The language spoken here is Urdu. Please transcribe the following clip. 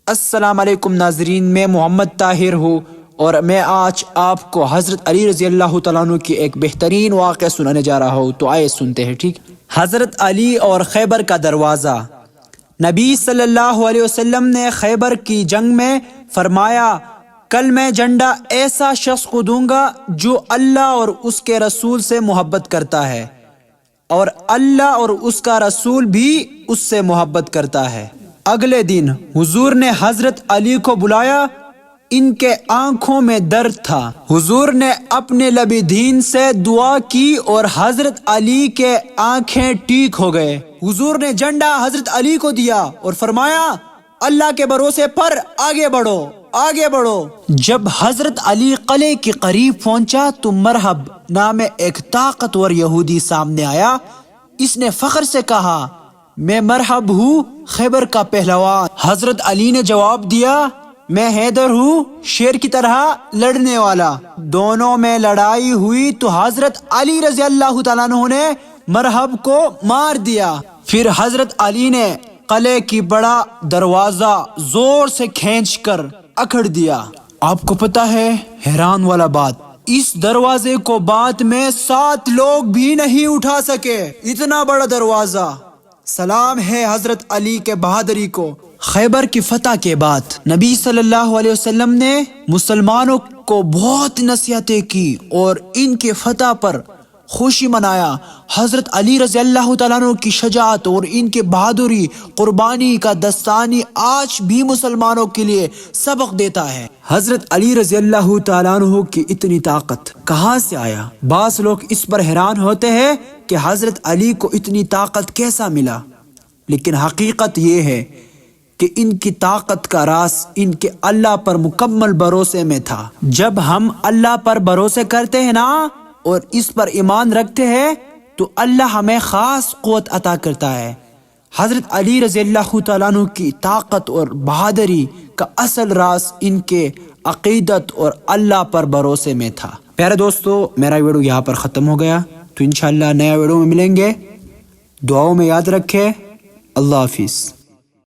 السلام علیکم ناظرین، میں محمد طاہر ہوں اور میں آج آپ کو حضرت علی رضی اللہ تعالیٰ عنہ کی ایک بہترین واقعہ سنانے جا رہا ہوں، تو آئے سنتے ہیں۔ ٹھیک، حضرت علی اور خیبر کا دروازہ۔ نبی صلی اللہ علیہ وسلم نے خیبر کی جنگ میں فرمایا، کل میں جھنڈا ایسا شخص کو دوں گا جو اللہ اور اس کے رسول سے محبت کرتا ہے اور اللہ اور اس کا رسول بھی اس سے محبت کرتا ہے۔ اگلے دن حضور نے حضرت علی کو بلایا، ان کے آنکھوں میں درد تھا۔ حضور نے اپنے لبِ دین سے دعا کی اور حضرت علی کے آنکھیں ٹھیک ہو گئے۔ حضور نے جھنڈا حضرت علی کو دیا اور فرمایا، اللہ کے بھروسے پر آگے بڑھو، آگے بڑھو۔ جب حضرت علی قلعے کے قریب پہنچا تو مرحب نام ایک طاقتور یہودی سامنے آیا۔ اس نے فخر سے کہا، میں مرحب ہوں، خیبر کا پہلوان۔ حضرت علی نے جواب دیا، میں حیدر ہوں، شیر کی طرح لڑنے والا۔ دونوں میں لڑائی ہوئی تو حضرت علی رضی اللہ تعالیٰ عنہ نے مرحب کو مار دیا۔ پھر حضرت علی نے قلعے کی بڑا دروازہ زور سے کھینچ کر اکھڑ دیا۔ آپ کو پتہ ہے حیران والا بات، اس دروازے کو بعد میں 7 لوگ بھی نہیں اٹھا سکے، اتنا بڑا دروازہ۔ سلام ہے حضرت علی کے بہادری کو۔ خیبر کی فتح کے بعد نبی صلی اللہ علیہ وسلم نے مسلمانوں کو بہت نصیحتیں کی اور ان کے فتح پر خوشی منایا۔ حضرت علی رضی اللہ تعالیٰ عنہ کی شجاعت اور ان کے بہادری، قربانی کا داستانی آج بھی مسلمانوں کے لیے سبق دیتا ہے۔ حضرت علی رضی اللہ تعالیٰ عنہ کی اتنی طاقت کہاں سے آیا؟ بعض لوگ اس پر حیران ہوتے ہیں کہ حضرت علی کو اتنی طاقت کیسا ملا، لیکن حقیقت یہ ہے کہ ان کی طاقت کا راز ان کے اللہ پر مکمل بھروسے میں تھا۔ جب ہم اللہ پر بھروسے کرتے ہیں نا اور اس پر ایمان رکھتے ہیں تو اللہ ہمیں خاص قوت عطا کرتا ہے۔ حضرت علی رضی اللہ تعالیٰ عنہ کی طاقت اور بہادری کا اصل راز ان کے عقیدت اور اللہ پر بھروسے میں تھا۔ پیارے دوستو، میرا ویڈیو یہاں پر ختم ہو گیا، تو انشاءاللہ نیا ویڈیو میں ملیں گے۔ دعاؤں میں یاد رکھیں۔ اللہ حافظ۔